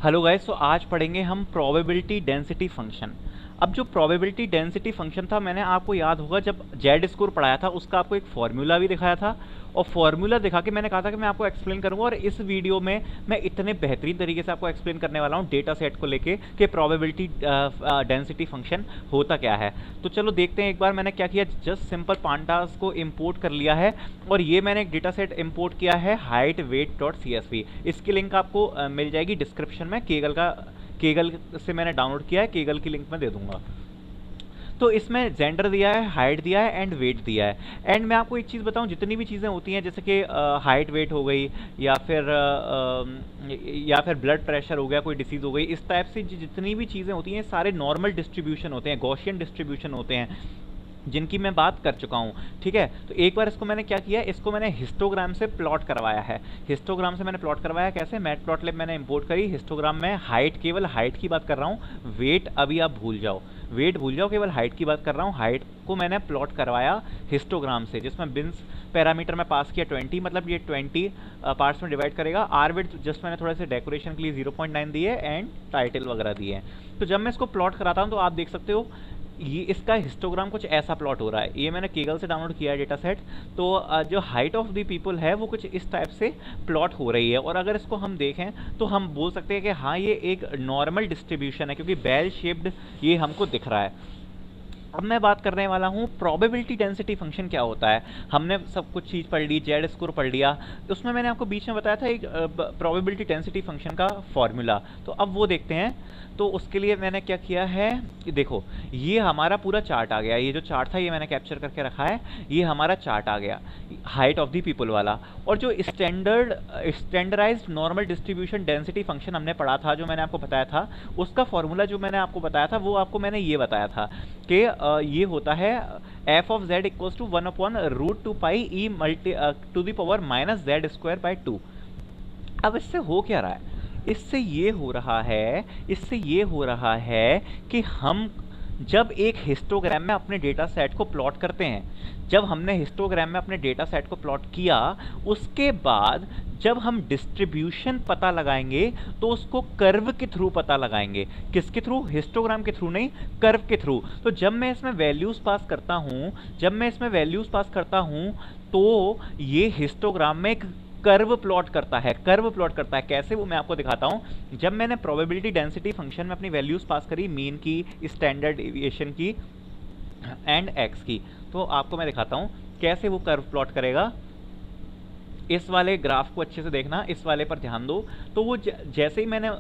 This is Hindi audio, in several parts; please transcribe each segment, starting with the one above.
हेलो गाइस, तो आज पढ़ेंगे हम प्रोबेबिलिटी डेंसिटी फंक्शन। अब जो प्रोबेबिलिटी डेंसिटी फंक्शन था, मैंने आपको याद होगा जब जेड स्कोर पढ़ाया था उसका आपको एक फॉर्मूला भी दिखाया था, और फॉर्मूला दिखा के मैंने कहा था कि मैं आपको एक्सप्लेन करूंगा। और इस वीडियो में मैं इतने बेहतरीन तरीके से आपको एक्सप्लेन करने वाला हूं डेटा सेट को लेके कि प्रोबेबिलिटी डेंसिटी फंक्शन होता क्या है। तो चलो देखते हैं एक बार। मैंने क्या किया, जस्ट सिंपल पांडास को इम्पोर्ट कर लिया है, और ये मैंने एक डेटा सेट इम्पोर्ट किया है हाइट वेट डॉट CSV। इसकी लिंक आपको मिल जाएगी डिस्क्रिप्शन में। केगल से मैंने डाउनलोड किया है, केगल की लिंक मैं दे दूंगा। तो इसमें जेंडर दिया है, हाइट दिया है एंड वेट दिया है। एंड मैं आपको एक चीज़ बताऊं, जितनी भी चीज़ें होती हैं जैसे कि हाइट वेट हो गई, या फिर ब्लड प्रेशर हो गया, कोई डिसीज़ हो गई, इस टाइप से जितनी भी चीज़ें होती हैं सारे नॉर्मल डिस्ट्रीब्यूशन होते हैं, गॉसियन डिस्ट्रीब्यूशन होते हैं, जिनकी मैं बात कर चुका हूँ। ठीक है, तो एक बार इसको मैंने क्या किया, इसको मैंने हिस्टोग्राम से प्लॉट करवाया है। हिस्टोग्राम से मैंने प्लॉट करवाया कैसे, मैटप्लॉटलिब मैंने इंपोर्ट करी, हिस्टोग्राम में हाइट, केवल हाइट की बात कर रहा हूँ, वेट अभी आप भूल जाओ, वेट भूल जाओ, केवल हाइट की बात कर रहा हूँ। हाइट को मैंने प्लॉट करवाया हिस्टोग्राम से, जिसमें बिन्स पैरामीटर में पास किया 20, मतलब ये 20 पार्ट्स में डिवाइड करेगा। आर वेट जस्ट मैंने थोड़े से डेकोरेशन के लिए 0.9 दिए एंड टाइटल वगैरह दिए हैं। तो जब मैं इसको प्लॉट कराता हूँ तो आप देख सकते हो ये इसका हिस्टोग्राम कुछ ऐसा प्लॉट हो रहा है। ये मैंने केगल से डाउनलोड किया है डेटा सेट। तो जो हाइट ऑफ द पीपल है वो कुछ इस टाइप से प्लॉट हो रही है, और अगर इसको हम देखें तो हम बोल सकते हैं कि हाँ ये एक नॉर्मल डिस्ट्रीब्यूशन है, क्योंकि बेल शेप्ड ये हमको दिख रहा है। अब मैं बात करने वाला हूँ प्रोबेबिलिटी डेंसिटी फंक्शन क्या होता है। हमने सब कुछ चीज़ पढ़ ली, जेड स्कोर पढ़ लिया, उसमें मैंने आपको बीच में बताया था एक प्रोबेबिलिटी डेंसिटी फंक्शन का फॉर्मूला। तो अब वो देखते हैं। तो उसके लिए मैंने क्या किया है, देखो ये हमारा पूरा चार्ट आ गया। ये जो चार्ट था ये मैंने कैप्चर करके रखा है, ये हमारा चार्ट आ गया हाइट ऑफ द पीपल वाला। और जो standardised normal distribution density function हमने पढ़ा था, जो मैंने आपको बताया था, उसका फॉर्मूला जो मैंने आपको बताया था वो आपको मैंने ये बताया था कि ये होता है f of z equals to 1/√2 e multi to the power minus z square by 2। अब इससे हो क्या रहा है, इससे ये हो रहा है कि हम जब एक हिस्टोग्राम में अपने डेटा सेट को प्लॉट करते हैं, जब हमने हिस्टोग्राम में अपने डेटा सेट को प्लॉट किया, उसके बाद जब हम डिस्ट्रीब्यूशन पता लगाएंगे तो उसको कर्व के थ्रू पता लगाएंगे। किसके थ्रू, हिस्टोग्राम के थ्रू नहीं, कर्व के थ्रू। तो जब मैं इसमें वैल्यूज पास करता हूं तो ये हिस्टोग्राम में एक कर्व प्लॉट करता है। कैसे, वो मैं आपको दिखाता हूं। जब मैंने प्रोबेबिलिटी डेंसिटी फंक्शन में अपनी वैल्यूज पास करी, मीन की, स्टैंडर्ड डेविएशन की एंड एक्स की, तो आपको मैं दिखाता हूं कैसे वो कर्व प्लॉट करेगा। इस वाले ग्राफ को अच्छे से देखना, इस वाले पर ध्यान दो। तो वो जैसे ही मैंने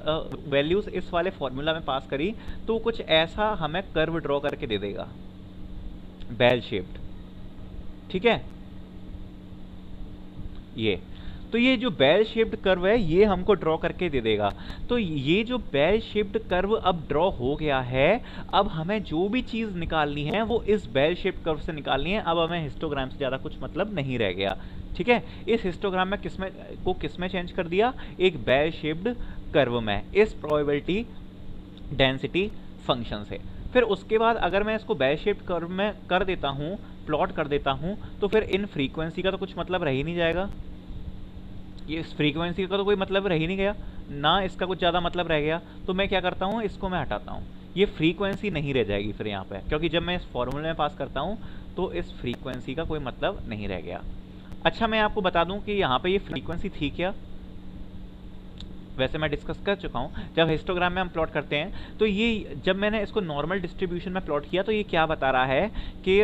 वैल्यूज इस वाले फॉर्मूला में पास करी, तो कुछ ऐसा हमें कर्व ड्रॉ करके दे देगा, बेल शेप्ड। ठीक है, ये जो बेल शेप्ड कर्व है ये हमको ड्रॉ करके दे देगा। तो ये जो बेल शेप्ड कर्व अब ड्रॉ हो गया है, अब हमें जो भी चीज़ निकालनी है वो इस बेल शेप्ड कर्व से निकालनी है। अब हमें हिस्टोग्राम से ज़्यादा कुछ मतलब नहीं रह गया। ठीक है, इस हिस्टोग्राम में किसमें चेंज कर दिया, एक बेल शेप्ड कर्व में, इस प्रोबेबिलिटी डेंसिटी फंक्शन से। फिर उसके बाद अगर मैं इसको बेल शेप्ड कर्व में कर देता हूँ, प्लॉट कर देता हूँ, तो फिर इन फ्रीक्वेंसी का तो कुछ मतलब रह ही नहीं जाएगा। ये इस फ्रीक्वेंसी का तो कोई मतलब रह ही नहीं गया ना, इसका कुछ ज़्यादा मतलब रह गया। तो मैं क्या करता हूँ, इसको मैं हटाता हूँ, ये फ्रीक्वेंसी नहीं रह जाएगी फिर यहाँ पे, क्योंकि जब मैं इस फॉर्मूले में पास करता हूँ तो इस फ्रीक्वेंसी का कोई मतलब नहीं रह गया। अच्छा, मैं आपको बता दूँ कि यहाँ पे ये फ्रीक्वेंसी थी क्या, वैसे मैं डिस्कस कर चुका हूँ। जब हिस्टोग्राम में हम प्लॉट करते हैं तो ये, जब मैंने इसको नॉर्मल डिस्ट्रीब्यूशन में प्लॉट किया, तो ये क्या बता रहा है कि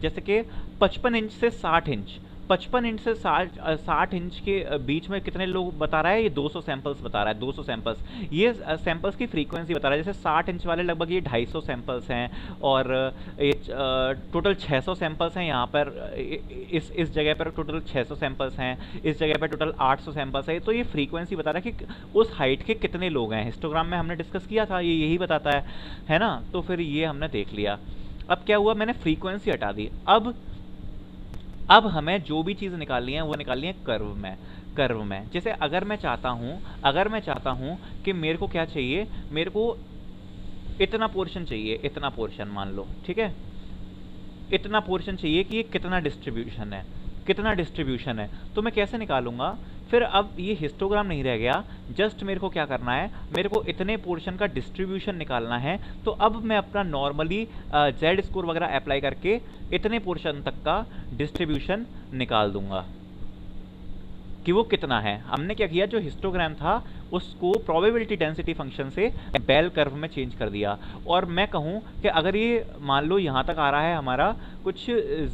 जैसे कि 55 इंच से 60 इंच, 55 इंच से 60 इंच के बीच में कितने लोग बता रहा है, ये 200 सैंपल्स बता रहा है, 200 सैंपल्स। ये सैंपल्स की फ्रीक्वेंसी बता रहा है। जैसे 60 इंच वाले लगभग ये 250 सैंपल्स हैं, और ये टोटल 600 सैंपल्स हैं यहाँ पर, इस जगह पर टोटल 600 सैंपल्स हैं, इस जगह पर टोटल 800 सैंपल्स है। तो ये फ्रीक्वेंसी बता रहा है कि उस हाइट के कितने लोग हैं। हिस्टोग्राम में हमने डिस्कस किया था, ये यही बताता है ना। तो फिर ये हमने देख लिया। अब क्या हुआ, मैंने फ्रीक्वेंसी हटा दी। अब हमें जो भी चीज़ निकालनी है वो निकालनी है कर्व में। जैसे अगर मैं चाहता हूँ कि मेरे को क्या चाहिए, मेरे को इतना पोर्शन चाहिए, इतना पोर्शन मान लो, ठीक है, इतना पोर्शन चाहिए कि ये कितना डिस्ट्रीब्यूशन है, तो मैं कैसे निकालूंगा, फिर अब ये हिस्टोग्राम नहीं रह गया, जस्ट मेरे को क्या करना है, मेरे को इतने पोर्शन का डिस्ट्रीब्यूशन निकालना है। तो अब मैं अपना नॉर्मली जेड स्कोर वगैरह अप्लाई करके इतने पोर्शन तक का डिस्ट्रीब्यूशन निकाल दूंगा कि वो कितना है। हमने क्या किया, जो हिस्टोग्राम था उसको प्रोबेबिलिटी डेंसिटी फंक्शन से बेल कर्व में चेंज कर दिया। और मैं कहूँ कि अगर ये मान लो यहाँ तक आ रहा है हमारा कुछ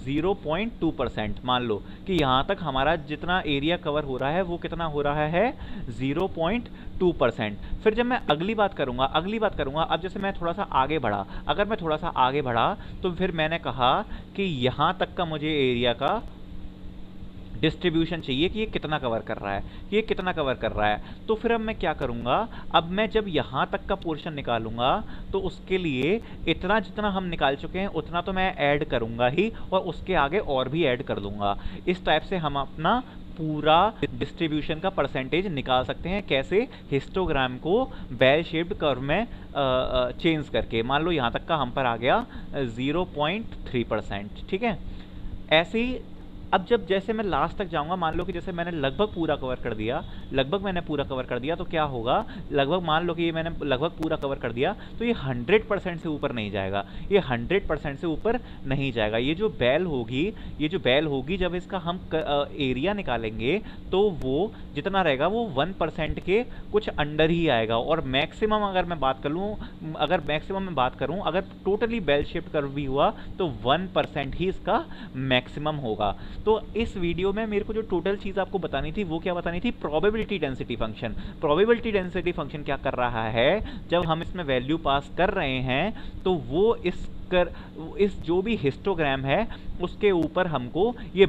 0.2%, मान लो कि यहाँ तक हमारा जितना एरिया कवर हो रहा है वो कितना हो रहा है 0.2%। फिर जब मैं अगली बात करूँगा अब जैसे मैं थोड़ा सा आगे बढ़ा, अगर मैं थोड़ा सा आगे बढ़ा तो फिर मैंने कहा कि यहाँ तक का मुझे एरिया का डिस्ट्रीब्यूशन चाहिए कि ये कितना कवर कर रहा है, तो फिर अब मैं क्या करूंगा, अब मैं जब यहां तक का पोर्शन निकालूंगा तो उसके लिए इतना जितना हम निकाल चुके हैं उतना तो मैं ऐड करूंगा ही, और उसके आगे और भी ऐड कर दूंगा। इस टाइप से हम अपना पूरा डिस्ट्रीब्यूशन का परसेंटेज निकाल सकते हैं। कैसे, हिस्टोग्राम को बेल शेप्ड कर्व में चेंज करके। मान लो यहां तक का हम पर आ गया 0.3%, ठीक है। ऐसे ही अब जब जैसे मैं लास्ट तक जाऊंगा, मान लो कि जैसे मैंने लगभग पूरा कवर कर दिया, तो क्या होगा, लगभग मान लो कि ये मैंने लगभग पूरा कवर कर दिया, तो ये 100% से ऊपर नहीं जाएगा, ये जो बेल होगी जब इसका हम एरिया निकालेंगे तो वो जितना रहेगा वो 1% के कुछ अंडर ही आएगा। और मैक्सिमम अगर मैं बात करूं, अगर टोटली बेल शेप्ड कर्व भी हुआ तो 1% ही इसका मैक्सिमम होगा। तो इस वीडियो में मेरे को जो टोटल चीज आपको बतानी थी वो क्या बतानी थी, probability density function. Probability density function क्या कर रहा है, जब हम इसमें वैल्यू पास कर रहे हैं तो वो इस जो भी हिस्टोग्राम है उसके ऊपर हमको ये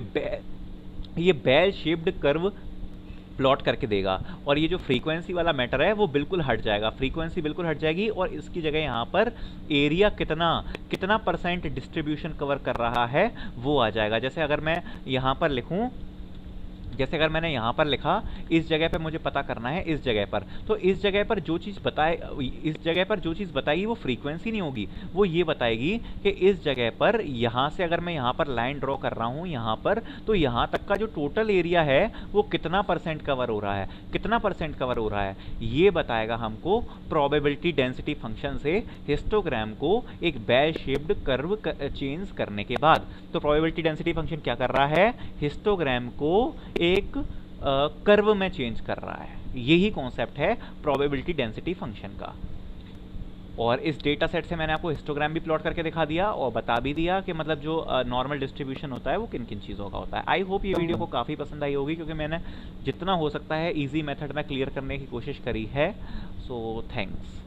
बेल शेप्ड कर्व प्लॉट करके देगा। और ये जो फ्रीक्वेंसी वाला मैटर है वो बिल्कुल हट जाएगा, फ्रीक्वेंसी बिल्कुल हट जाएगी, और इसकी जगह यहाँ पर एरिया कितना परसेंट डिस्ट्रीब्यूशन कवर कर रहा है वो आ जाएगा। जैसे अगर मैं यहाँ पर लिखूँ, जैसे अगर मैंने यहाँ पर लिखा, इस जगह पे मुझे पता करना है इस जगह पर, तो इस जगह पर जो चीज़ बताएगी वो फ्रीक्वेंसी नहीं होगी, वो ये बताएगी कि इस जगह पर यहाँ से अगर मैं यहाँ पर लाइन ड्रॉ कर रहा हूँ यहाँ पर, तो यहाँ तक का जो टोटल एरिया है वो कितना परसेंट कवर हो रहा है, ये बताएगा हमको प्रोबेबिलिटी डेंसिटी फंक्शन से हिस्टोग्राम को एक बेल शेप्ड कर्व चेंज करने के बाद। तो प्रोबेबिलिटी डेंसिटी फंक्शन क्या कर रहा है, हिस्टोग्राम को एक कर्व में चेंज कर रहा है। यही कॉन्सेप्ट है प्रोबेबिलिटी डेंसिटी फंक्शन का। और इस डेटा सेट से मैंने आपको हिस्टोग्राम भी प्लॉट करके दिखा दिया और बता भी दिया कि मतलब जो नॉर्मल डिस्ट्रीब्यूशन होता है वो किन किन चीज़ों का होता है। आई होप ये वीडियो को काफ़ी पसंद आई होगी, क्योंकि मैंने जितना हो सकता है इजी मेथड में क्लियर करने की कोशिश करी है। So thanks.